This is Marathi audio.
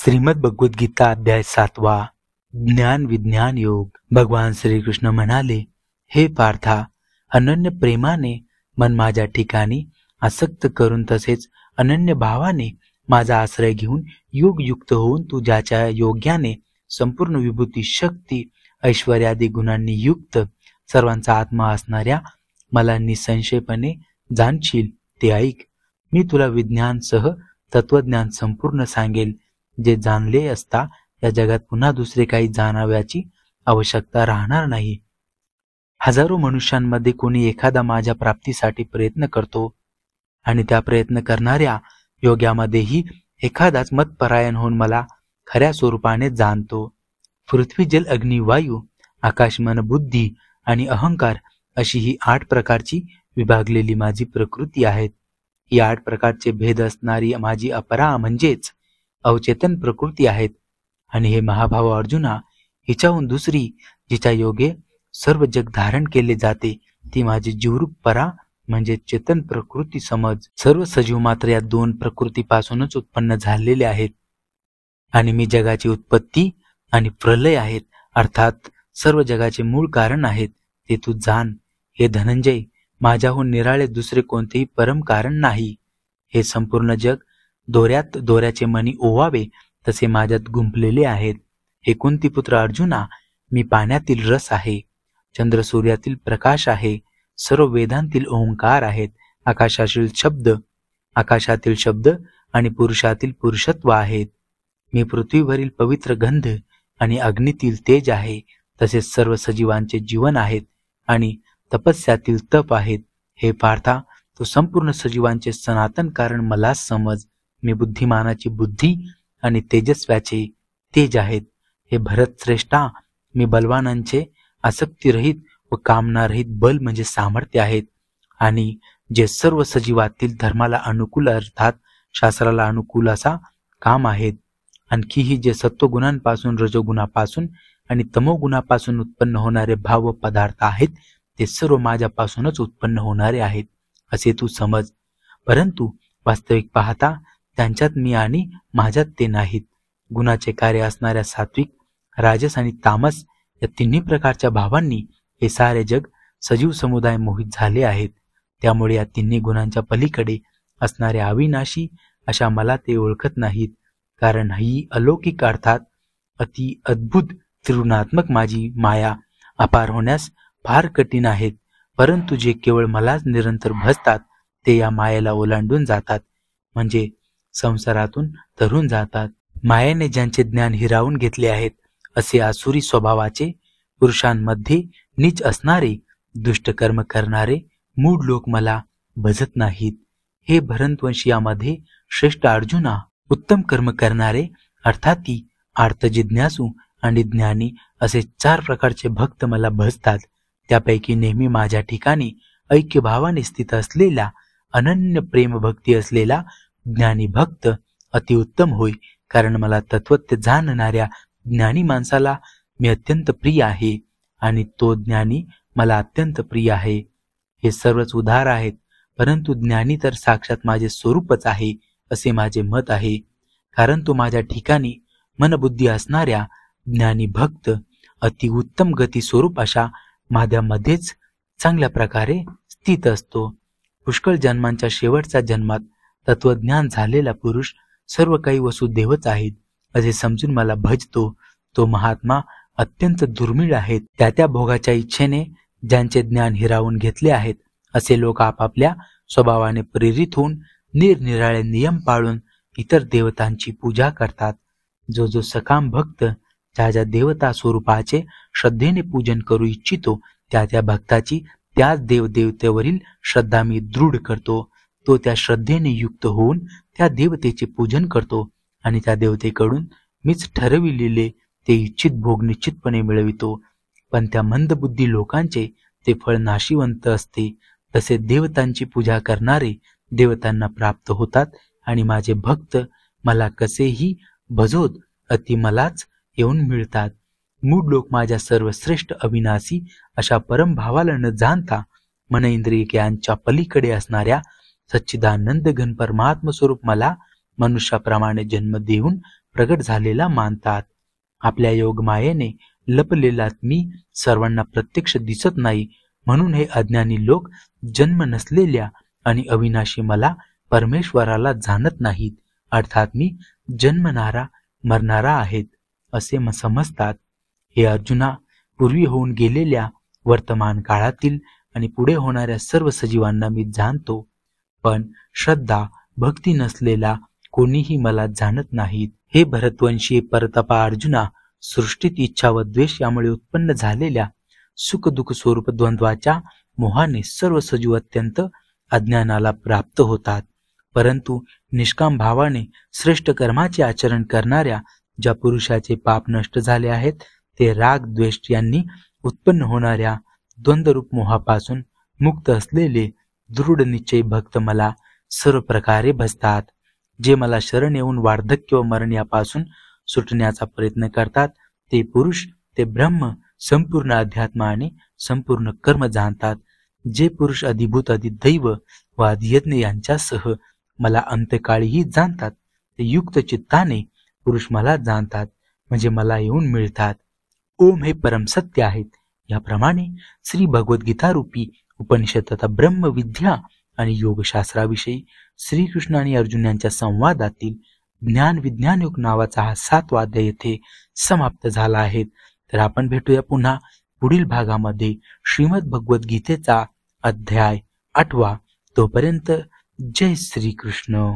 श्रीमद भगवद गीता अध्याय 7 ज्ञान विज्ञान योग। भगवान श्रीकृष्ण म्हणाले, हे पार्था, अनन्य प्रेमाने मन माझ्या ठिकाणी आसक्त करून तसेच अनन्य भावाने माझा आश्रय घेऊन योगयुक्त होऊन तू ज्याच्या योग्याने संपूर्ण विभूती शक्ती ऐश्वर्यादी गुणांनी युक्त सर्वांचा आत्मा असणाऱ्या मला निसंशयपणे जाणशील ते ऐक। मी तुला विज्ञानसह तत्वज्ञान संपूर्ण सांगेल, जे जाणले असता या जगात पुन्हा दुसरे काही जाणाव्याची आवश्यकता राहणार नाही। हजारो मनुष्यांमध्ये कोणी एखादा माझ्या प्राप्तीसाठी प्रयत्न करतो आणि त्या प्रयत्न करणाऱ्या योग्यामध्येही एखादाच मतपरायण होऊन मला खऱ्या स्वरूपाने जाणतो। पृथ्वी जल अग्नी वायू आकाश मन बुद्धी आणि अहंकार अशी ही 8 प्रकारची विभागलेली माझी प्रकृती आहेत। ही 8 प्रकारचे भेद असणारी माझी अपरा म्हणजेच अवचेतन प्रकृती आहेत। आणि हे महाभाव अर्जुना, हिच्याहून दुसरी जिच्या योगे सर्व जग धारण केले जाते ती माझी जीवरूप परा म्हणजे चेतन प्रकृती समज। सर्व सजीव मात्र या 2 प्रकृतीपासूनच उत्पन्न झालेले आहेत आणि मी जगाची उत्पत्ती आणि प्रलय आहेत, अर्थात सर्व जगाचे मूळ कारण आहेत ते तू जाण। हे धनंजय, माझ्याहून निराळे दुसरे कोणतेही परम कारण नाही। हे संपूर्ण जग दोऱ्यात दोऱ्याचे मणी ओवावे तसे माझ्यात गुंफलेले आहेत। हे कुंतीपुत्र अर्जुना, मी पाण्यातील रस आहे, चंद्र सूर्यातील प्रकाश आहे, सर्व वेदांतील ओंकार आहेत, आकाशातील शब्द आणि पुरुषातील पुरुषत्व आहेत। मी पृथ्वीवरील पवित्र गंध आणि अग्नीतील तेज आहे, तसेच सर्व सजीवांचे जीवन आहेत आणि तपस्यातील तप आहेत। हे पार्था, तो संपूर्ण सजीवांचे सनातन कारण मला समज। मी बुद्धिमानाची बुद्धी आणि तेजस्व्याचे तेज आहेत। हे भरत श्रेष्ठा, मी बलवानांचे आसक्तीरहित व कामनारहित बल म्हणजे सामर्थ्य आहेत आणि जे सर्व सजीवातील धर्माला अनुकूल अर्थात शास्त्राला अनुकूल असा काम आहेत। आणखीही जे सत्वगुणांपासून रजोगुणापासून आणि तमोगुणापासून उत्पन्न होणारे भाव व पदार्थ आहेत ते सर्व माझ्यापासूनच उत्पन्न होणारे आहेत असे तू समज। परंतु वास्तविक पाहता त्यांच्यात मी आणि माझ्यात ते नाहीत। गुणाचे कार्य असणाऱ्या सात्विक, राजस आणि तामस या 3 प्रकारच्या भावांनी हे सारे जग सजीव समुदाय मोहित झाले आहेत। त्यामुळे या 3 गुणांच्या पलीकडे असणाऱ्या अविनाशी अशा मला ते ओळखत नाहीत, कारण ही अलौकिक अर्थात अति अद्भुत त्रिगुणात्मक माझी माया अपार होण्यास फार कठीण आहेत। परंतु जे केवळ मलाच निरंतर भजतात ते या मायेला ओलांडून जातात, म्हणजे संसारातून तरून जातात। मायेने ज्यांचे ज्ञान हिरावून घेतले आहेत असे आसुरी स्वभावाचे पुरुषांमध्ये नीच असणारे दुष्ट कर्म करणारे मूढ लोक मला भजत नाहीत। हे भरतवंशीयामध्ये श्रेष्ठ अर्जुना, उत्तम कर्म करणारे अर्थात ती आर्त जिज्ञासू आणि ज्ञानी असे 4 प्रकारचे भक्त मला भजतात। त्यापैकी नेहमी माझ्या ठिकाणी ऐक्यभावाने स्थित असलेला अनन्य प्रेम भक्ती असलेला ज्ञानी भक्त अतिउत्तम होय, कारण मला तत्वज्ञ जाणणाऱ्या ज्ञानी माणसाला मी अत्यंत प्रिय आहे आणि तो ज्ञानी मला अत्यंत प्रिय आहे। हे सर्वच उदार आहेत, परंतु ज्ञानी तर साक्षात माझे स्वरूपच आहे असे माझे मत आहे, कारण तो माझ्या ठिकाणी मनबुद्धी असणाऱ्या ज्ञानी भक्त अतिउत्तम गती स्वरूप अशा माझ्यामध्येच चांगल्या प्रकारे स्थित असतो। पुष्कळ जन्मांच्या शेवटच्या जन्मात तत्वज्ञान झालेला पुरुष सर्व काही वसुदेवच आहेत असे समजून मला भजतो, तो महात्मा अत्यंत दुर्मिळ आहेत। त्या भोगाच्या इच्छेने ज्यांचे ज्ञान हिरावून घेतले आहेत असे लोक आपापल्या स्वभावाने प्रेरित होऊन निरनिराळे नियम पाळून इतर देवतांची पूजा करतात। जो सकाम भक्त ज्या देवता स्वरूपाचे श्रद्धेने पूजन करू इच्छितो त्या भक्ताची त्याच देवदेवतेवरील श्रद्धा मी दृढ करतो। तो त्या श्रद्धेने युक्त होऊन त्या देवतेचे पूजन करतो आणि त्या देवतेकडून मीच ठरविलेले ते इच्छित भोग निश्चितपणे मिळवितो। पण त्या मंदबुद्धी लोकांचे ते फळ नाशिवंत असते। तसे देवतांची पूजा करणारे देवतांना प्राप्त होतात आणि माझे भक्त मला कसेही भजोत अति मलाच येऊन मिळतात। मूढ लोक माझ्या सर्वश्रेष्ठ अविनाशी अशा परम भावाला न जाणता मन इंद्रियांच्या पलीकडे असणाऱ्या सच्चिदानंद घन परमात्म स्वरूप मला मनुष्याप्रमाणे जन्म देऊन प्रगट झालेला मानतात. आपल्या योगमायेने लपलेला मी सर्वांना प्रत्यक्ष दिसत नाही, म्हणून हे अज्ञानी लोक जन्म नसलेल्या आणि अविनाशी मला परमेश्वराला जाणत नाहीत, अर्थात मी जन्मणारा मरणारा आहेत असे समजतात. हे अर्जुना, पूर्वी होऊन गेलेल्या, वर्तमान काळातील आणि पुढे होणाऱ्या सर्व सजीवांना मी जाणतो, पण श्रद्धा भक्ती नसलेला कोणीही मला जाणत नाहीत. हे भरतवंशी परतपा अर्जुना, सृष्टीत इच्छा व द्वेष यामुळे उत्पन्न झालेल्या सुख दुःख स्वरूप द्वंद्वाच्या मोहाने सर्व सजीव अत्यंत अज्ञानाला प्राप्त होतात. परंतु निष्काम भावाने श्रेष्ठ कर्माचे आचरण करणाऱ्या ज्या पुरुषाचे पाप नष्ट झाले आहेत, ते राग द्वेष यांनी उत्पन्न होणाऱ्या द्वंद्वरूप मोहापासून मुक्त असलेले दृढ निश्चयी भक्त मला सर्व प्रकारे भजतात. जे मला शरण येऊन वार्धक्य व मरण यापासून सुटण्याचा प्रयत्न करतात, ते पुरुष, ते ब्रह्म, संपूर्ण अध्यात्म आणि संपूर्ण कर्म जाणतात. जे पुरुष अधिभूत, अधिदैव व अधियज्ञ यांच्यासह मला अंत्यकाळीही जाणतात, ते युक्त चित्ताने पुरुष मला जाणतात, म्हणजे मला येऊन मिळतात. ओम हे परमसत्य आहेत. याप्रमाणे श्री भगवद्गीता रूपी उपनिषद तथा ब्रह्मविद्या आणि योगशास्त्राविषयी श्रीकृष्ण आणि अर्जुन यांच्या संवादातील ज्ञान विज्ञान योग नावाचा हा 7वा अध्याय येथे समाप्त झाला आहे. तर आपण भेटूया पुन्हा पुढील भागामध्ये श्रीमद भगवद्गीतेचा अध्याय 8वा. तोपर्यंत जय श्रीकृष्ण.